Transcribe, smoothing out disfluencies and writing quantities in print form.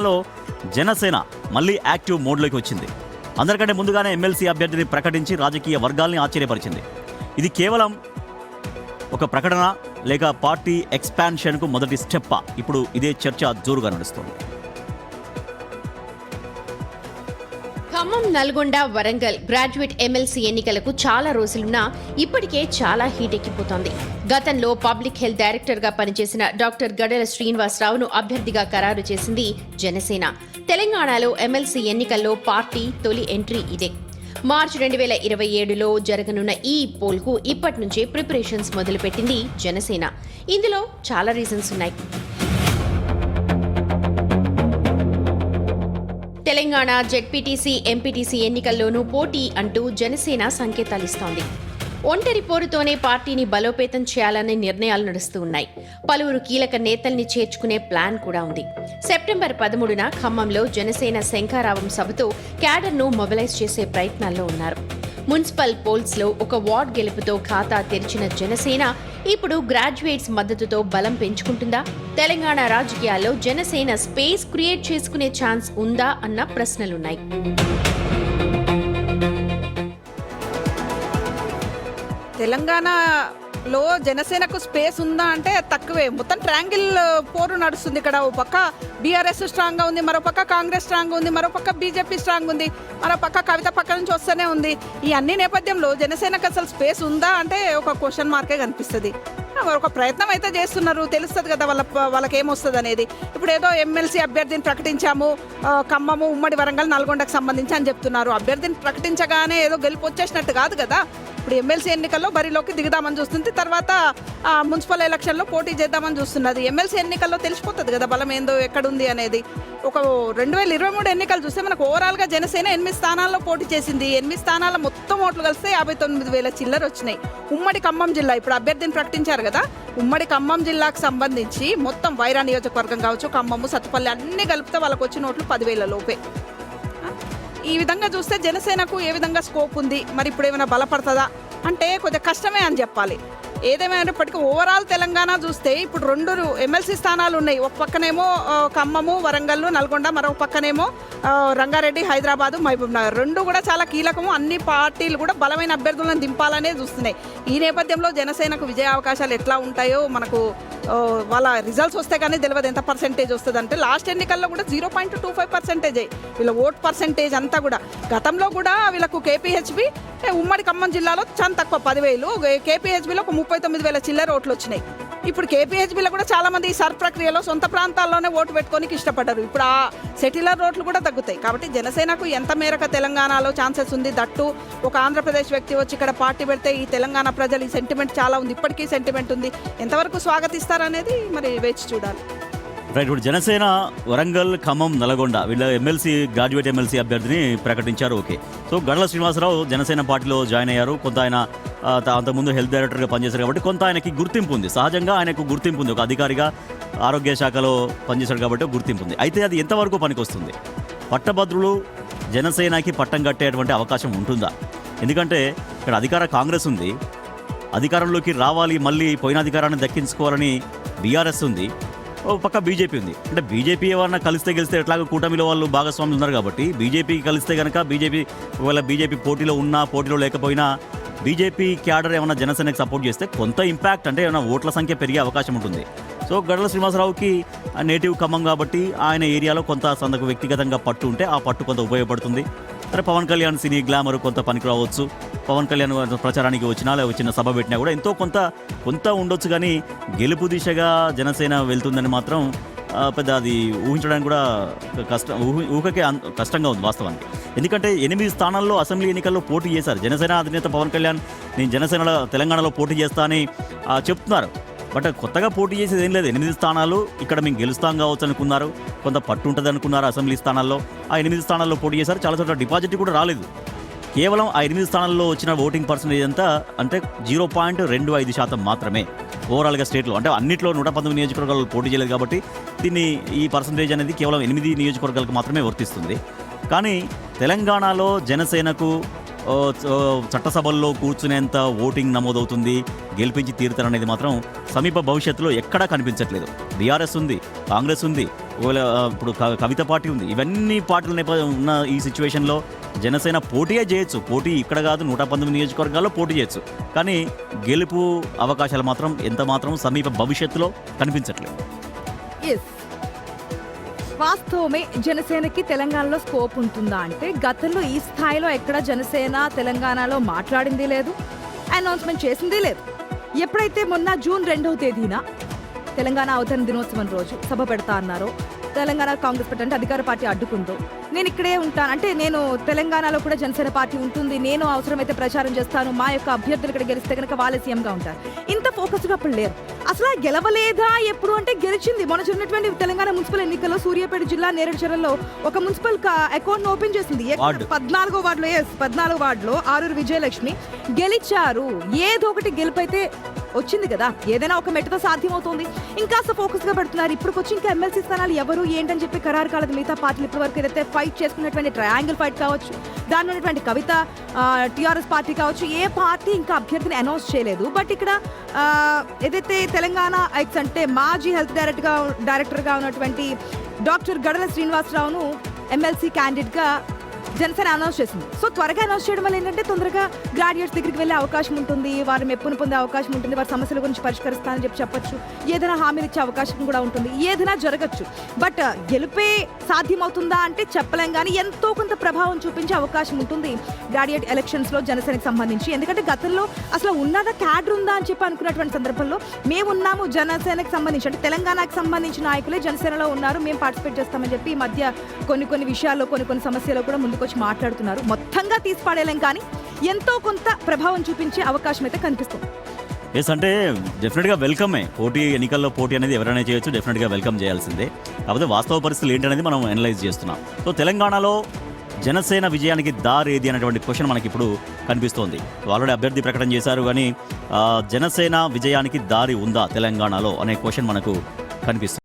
లో జనసేన మళ్ళీ యాక్టివ్ మోడ్లోకి వచ్చింది. అందరికంటే ముందుగానే ఎమ్మెల్సీ అభ్యర్థిని ప్రకటించి రాజకీయ వర్గాల్ని ఆశ్చర్యపరిచింది. ఇది కేవలం ఒక ప్రకటన లేక పార్టీ ఎక్స్పాన్షన్కు మొదటి స్టెప్పా? ఇప్పుడు ఇదే చర్చ జోరుగా నడుస్తోంది. ఖమ్మం, నల్గొండ, వరంగల్ గ్రాడ్యుయేట్ ఎమ్మెల్సీ ఎన్నికలకు చాలా రోజులున్నా ఇప్పటికే చాలా హీట్ ఎక్కిపోతోంది. గతంలో పబ్లిక్ హెల్త్ డైరెక్టర్గా పనిచేసిన డాక్టర్ గడెల శ్రీనివాసరావును అభ్యర్థిగా ఖరారు చేసింది జనసేన. తెలంగాణలో ఎమ్మెల్సీ ఎన్నికల్లో పార్టీ తొలి ఎంట్రీ ఇదే. మార్చి 2027లో జరగనున్న ఈ పోల్కు ఇప్పటి నుంచే ప్రిపరేషన్స్ మొదలుపెట్టింది జనసేన. ఇందులో చాలా రీజన్స్ ఉన్నాయి. తెలంగాణ జెడ్పీటీసీ, ఎంపీటీసీ ఎన్నికల్లోనూ పోటీ అంటూ జనసేన సంకేతాలిస్తోంది. ఒంటరి పోరుతోనే పార్టీని బలోపేతం చేయాలనే నిర్ణయాలు నడుస్తూ ఉన్నాయి. పలువురు కీలక నేతల్ని చేర్చుకునే ప్లాన్ కూడా ఉంది. సెప్టెంబర్ 13న ఖమ్మంలో జనసేన శంఖారావం సభతో క్యాడర్ను మొబిలైజ్ చేసే ప్రయత్నాల్లో ఉన్నారు. మున్సిపల్ పోల్స్లో ఒక వార్డ్ గెలుపుతో ఖాతా తెరిచిన జనసేన ఇప్పుడు గ్రాడ్యుయేట్స్ మద్దతుతో బలం పెంచుకుంటుందా? తెలంగాణ రాజకీయాల్లో జనసేన స్పేస్ క్రియేట్ చేసుకునే ఛాన్స్ ఉందా అన్న ప్రశ్నలున్నాయి. తెలంగాణలో జనసేనకు స్పేస్ ఉందా అంటే తక్కువే. మొత్తం ట్రయాంగిల్ పోరు నడుస్తుంది. ఇక్కడ ఓ పక్క బీఆర్ఎస్ స్ట్రాంగ్గా ఉంది, మరో పక్క కాంగ్రెస్ స్ట్రాంగ్ ఉంది, మరో పక్క బీజేపీ స్ట్రాంగ్ ఉంది, మరో పక్క కవిత పక్క నుంచి వస్తూనే ఉంది. ఈ అన్ని నేపథ్యంలో జనసేనకు అసలు స్పేస్ ఉందా అంటే ఒక క్వశ్చన్ మార్కే కనిపిస్తుంది. ఒక ప్రయత్నం అయితే చేస్తున్నారు, తెలుస్తుంది కదా వాళ్ళకి ఏమొస్తుంది అనేది. ఇప్పుడు ఏదో ఎమ్మెల్సీ అభ్యర్థిని ప్రకటించాము, ఖమ్మము, ఉమ్మడి వరంగల్, నల్గొండకు సంబంధించి అని చెప్తున్నారు. అభ్యర్థిని ప్రకటించగానే ఏదో గెలుపు వచ్చేసినట్టు కాదు కదా. ఇప్పుడు ఎమ్మెల్సీ ఎన్నికల్లో బరిలోకి దిగుదామని చూస్తుంది, తర్వాత మున్సిపల్ ఎలక్షన్లో పోటీ చేద్దామని చూస్తున్నది. ఎమ్మెల్సీ ఎన్నికల్లో తెలిసిపోతుంది కదా బలం ఏందో ఎక్కడుంది అనేది. ఒక 2023 ఎన్నికలు చూస్తే మనకు ఓవరాల్గా జనసేన 8 స్థానాల్లో పోటీ చేసింది. 8 స్థానాల మొత్తం ఓట్లు కలిస్తే 59,000 చిల్లర వచ్చినాయి. ఉమ్మడి ఖమ్మం జిల్లా ఇప్పుడు అభ్యర్థిని ప్రకటించారు కదా, ఉమ్మడి ఖమ్మం జిల్లాకు సంబంధించి మొత్తం వైరా నియోజకవర్గం కావచ్చు, ఖమ్మము, సత్తుపల్లి అన్ని కలిపితే వాళ్ళకు వచ్చిన ఓట్లు 10,000 లోపే. ఈ విధంగా చూస్తే జనసేనకు ఏ విధంగా స్కోప్ ఉంది, మరి ఇప్పుడు ఏమైనా బలపడుతుందా అంటే కొద్దిగా కష్టమే అని చెప్పాలి. ఏదేమైనప్పటికీ ఓవరాల్ తెలంగాణ చూస్తే ఇప్పుడు 2 ఎమ్మెల్సీ స్థానాలు ఉన్నాయి. ఒక పక్కనేమో ఖమ్మము, వరంగల్, నల్గొండ, మరో పక్కనేమో రంగారెడ్డి, హైదరాబాదు, మహబూబ్ నగర్. 2 కూడా చాలా కీలకము. అన్ని పార్టీలు కూడా బలమైన అభ్యర్థులను దింపాలనే చూస్తున్నాయి. ఈ నేపథ్యంలో జనసేనకు విజయ అవకాశాలు ఎట్లా ఉంటాయో మనకు వాళ్ళ రిజల్ట్స్ వస్తే కానీ తెలియదు ఎంత పర్సెంటేజ్ వస్తుంది అంటే. లాస్ట్ ఎన్నికల్లో కూడా 0.25% వీళ్ళ ఓట్ పర్సెంటేజ్ అంతా కూడా. గతంలో కూడా వీళ్ళకు కేపీహెచ్బి ఉమ్మడి ఖమ్మం జిల్లాలో చాలా తక్కువ 10,000, కేపీహెచ్బిలో ఒక 39,000 చిల్లర ఓట్లు వచ్చినాయి. ఇప్పుడు కేపీహెచ్బిలో కూడా చాలా మంది ఈ సర్ ప్రక్రియలో సొంత ప్రాంతాల్లోనే ఓటు పెట్టుకోనికి ఇష్టపడ్డారు. ఇప్పుడు ఆ సెటిలర్ ఓట్లు కూడా తగ్గుతాయి. కాబట్టి జనసేనకు ఎంత మేరకు తెలంగాణలో ఛాన్సెస్ ఉంది, దట్టు ఒక ఆంధ్రప్రదేశ్ వ్యక్తి వచ్చి ఇక్కడ పార్టీ పెడితే ఈ తెలంగాణ ప్రజలు ఈ సెంటిమెంట్ చాలా ఉంది, ఇప్పటికీ సెంటిమెంట్ ఉంది, ఎంతవరకు స్వాగతిస్తారనేది మరి వేచి చూడాలి. రైట్. ఇప్పుడు జనసేన వరంగల్, ఖమ్మం, నల్గొండ వీళ్ళ గ్రాడ్యుయేట్ ఎమ్మెల్సీ అభ్యర్థిని ప్రకటించారు. ఓకే. సో గడల శ్రీనివాసరావు జనసేన పార్టీలో జాయిన్ అయ్యారు. కొంత ఆయన అంతకుముందు హెల్త్ డైరెక్టర్గా పనిచేశారు కాబట్టి కొంత ఆయనకి గుర్తింపు ఉంది. సహజంగా ఆయనకు గుర్తింపు ఉంది. ఒక అధికారిగా ఆరోగ్య శాఖలో పనిచేశాడు కాబట్టి గుర్తింపు ఉంది. అయితే అది ఎంతవరకు పనికొస్తుంది? పట్టభద్రులు జనసేనకి పట్టం కట్టేటువంటి అవకాశం ఉంటుందా? ఎందుకంటే ఇక్కడ అధికార కాంగ్రెస్ ఉంది, అధికారంలోకి రావాలి, మళ్ళీ పోయిన అధికారాన్ని దక్కించుకోవాలని బీఆర్ఎస్ ఉంది, ఓ పక్క బీజేపీ ఉంది. అంటే బీజేపీ ఎవరన్నా కలిస్తే గెలిస్తే ఎట్లాగో కూటమిలో వాళ్ళు భాగస్వాములు ఉన్నారు కాబట్టి బీజేపీకి కలిస్తే కనుక ఒకవేళ బీజేపీ పోటీలో ఉన్నా పోటీలో లేకపోయినా బీజేపీ క్యాడర్ ఏమైనా జనసేనకి సపోర్ట్ చేస్తే కొంత ఇంపాక్ట్ అంటే ఏమైనా ఓట్ల సంఖ్య పెరిగే అవకాశం ఉంటుంది. సో గడల శ్రీనివాసరావుకి నేటివ్ ఖమ్మం కాబట్టి ఆయన ఏరియాలో కొంత సందకు వ్యక్తిగతంగా పట్టు ఉంటే ఆ పట్టు కొంత ఉపయోగపడుతుంది. సరే, పవన్ కళ్యాణ్ సినీ గ్లామర్ కొంత పనికి రావచ్చు. పవన్ కళ్యాణ్ ప్రచారానికి వచ్చినా లేదా చిన్న సభ పెట్టినా కూడా ఎంతో కొంత ఉండొచ్చు. కానీ గెలుపు దిశగా జనసేన వెళ్తుందని మాత్రం పెద్ద అది ఊహించడానికి కూడా ఊహకే కష్టంగా ఉంది వాస్తవానికి. ఎందుకంటే 8 స్థానాల్లో అసెంబ్లీ ఎన్నికల్లో పోటీ చేశారు. జనసేన అధినేత పవన్ కళ్యాణ్ నేను జనసేనలో తెలంగాణలో పోటీ చేస్తా అని చెప్తున్నారు. బట్ కొత్తగా పోటీ చేసేది ఏం లేదు. 8 స్థానాలు ఇక్కడ మేము గెలుస్తాం కావచ్చు అనుకున్నారు, కొంత పట్టు ఉంటుంది అనుకున్నారు అసెంబ్లీ స్థానాల్లో. ఆ 8 స్థానాల్లో పోటీ చేశారు. చాలా చోట్ల డిపాజిట్ కూడా రాలేదు. కేవలం ఆ 8 స్థానాల్లో వచ్చిన ఓటింగ్ పర్సెంటేజ్ అంతా అంటే 0.25% మాత్రమే ఓవరాల్గా స్టేట్లో. అంటే అన్నింటిలో 119 నియోజకవర్గాలు పోటీ చేయలేదు కాబట్టి ఈ పర్సెంటేజ్ అనేది కేవలం 8 నియోజకవర్గాలకు మాత్రమే వర్తిస్తుంది. కానీ తెలంగాణలో జనసేనకు చట్టసభల్లో కూర్చునేంత ఓటింగ్ నమోదవుతుంది, గెలిపించి తీరుతారనేది మాత్రం సమీప భవిష్యత్తులో ఎక్కడా కనిపించట్లేదు. బీఆర్ఎస్ ఉంది, కాంగ్రెస్ ఉంది, ఒకవేళ ఇప్పుడు కవిత పార్టీ ఉంది. ఇవన్నీ పార్టీల నేపథ్యం ఉన్న ఈ సిచ్యువేషన్లో జనసేన పోటీయే చేయొచ్చు. పోటీ ఇక్కడ కాదు, 119 నియోజకవర్గాల్లో పోటీ చేయొచ్చు. కానీ గెలుపు అవకాశాలు మాత్రం ఎంత మాత్రం సమీప భవిష్యత్తులో కనిపించట్లేదు. ఎస్, వాస్తవమే. జనసేనకి తెలంగాణలో స్కోప్ ఉంటుందా అంటే గతంలో ఈ స్థాయిలో ఎక్కడ జనసేన తెలంగాణలో మాట్లాడింది లేదు, అనౌన్స్మెంట్ చేసింది లేదు. ఎప్పుడైతే మొన్న జూన్ 2వ తేదీన తెలంగాణ అవతరణ దినోత్సవం రోజు సభ పెడతా అన్నారో, తెలంగాణ కాంగ్రెస్ పార్టీ అంటే అధికార పార్టీ అడ్డుకుందో, నేను ఇక్కడే ఉంటాను అంటే నేను తెలంగాణలో కూడా జనసేన పార్టీ ఉంటుంది, నేను అవసరమైతే ప్రచారం చేస్తాను, మా యొక్క అభ్యర్థులు ఇక్కడ గెలిస్తే కనుక వాళ్ళే సీఎంగా ఉంటారు, ఇంత ఫోకస్గా అప్పుడు లేరు. అసలు గెలవలేదా ఎప్పుడు అంటే గెలిచింది. మొన్న జరిగినటువంటి తెలంగాణ మున్సిపల్ ఎన్నికల్లో సూర్యాపేట జిల్లా నేరేడుచర్లలో ఒక మున్సిపల్ అకౌంట్ ఓపెన్ చేసింది. 14వ వార్డులో 14వ వార్డులో ఆరూరు విజయలక్ష్మి గెలిచారు. ఏదో ఒకటి గెలుపైతే వచ్చింది కదా, ఏదైనా ఒక మెట్టుతో సాధ్యమవుతుంది. ఇంకాస్త ఫోకస్ గా పెడుతున్నారు. ఇప్పటికొచ్చి ఇంకా ఎమ్మెల్సీ స్థానాలు ఎవరు ఏంటని చెప్పి ఖరారు కాలేదు. మిగతా పార్టీలు ఇప్పటి వరకు ఏదైతే ఫైట్ చేసుకున్నటువంటి ట్రయాంగిల్ ఫైట్ కావచ్చు, దానిలో ఉన్నటువంటి కవిత టీఆర్ఎస్ పార్టీ కావచ్చు, ఏ పార్టీ ఇంకా అభ్యర్థిని అనౌన్స్ చేయలేదు. బట్ ఇక్కడ ఏదైతే తెలంగాణ ఎక్స్ అంటే మాజీ హెల్త్ డైరెక్టర్గా ఉన్నటువంటి డాక్టర్ గడల శ్రీనివాసరావును ఎమ్మెల్సీ క్యాండిడేట్గా జనసేన అనౌన్స్ చేసింది. సో త్వరగా అనౌన్స్ చేయడం వల్ల ఏంటంటే తొందరగా గ్రాడ్యుయేట్స్ దగ్గరికి వెళ్ళే అవకాశం ఉంటుంది, వారి మెప్పును పొందే అవకాశం ఉంటుంది, వారి సమస్యల గురించి పరిష్కరిస్తానని చెప్పచ్చు, ఏదైనా హామీలు ఇచ్చే అవకాశం కూడా ఉంటుంది, ఏదైనా జరగచ్చు. బట్ గెలిపే సాధ్యమవుతుందా అంటే చెప్పలేం, కానీ ఎంతో కొంత ప్రభావం చూపించే అవకాశం ఉంటుంది గ్రాడ్యుయేట్ ఎలక్షన్స్లో జనసేనకి సంబంధించి. ఎందుకంటే గతంలో అసలు ఉన్నదా క్యాడర్ ఉందా అని చెప్పి అనుకున్నటువంటి సందర్భంలో మేమున్నాము జనసేనకి సంబంధించి అంటే తెలంగాణకు సంబంధించిన నాయకులే జనసేనలో ఉన్నారు, మేము పార్టిసిపేట్ చేస్తామని చెప్పి ఈ మధ్య కొన్ని విషయాల్లో కొన్ని సమస్యలు కూడా ముందుకొచ్చి మాట్లాడుతున్నారు. మొత్తంగా తీసి పడేలేం, కానీ ఎంతో కొంత ప్రభావం చూపించే అవకాశం అయితే కనిపిస్తుంది. ఎస్, అంటే డెఫినెట్గా వెల్కమే. పోటీ ఎన్నికల్లో పోటీ అనేది ఎవరైనా చేయొచ్చు, డెఫినెట్గా వెల్కమ్ చేయాల్సిందే. కాకపోతే వాస్తవ పరిస్థితులు ఏంటనేది మనం అనలైజ్ చేస్తున్నాం. సో తెలంగాణలో జనసేన విజయానికి దారి ఏది అనేటువంటి క్వశ్చన్ మనకి ఇప్పుడు కనిపిస్తోంది. ఆల్రెడీ అభ్యర్థి ప్రకటన చేశారు, కానీ జనసేన విజయానికి దారి ఉందా తెలంగాణలో అనే క్వశ్చన్ మనకు కనిపిస్తుంది.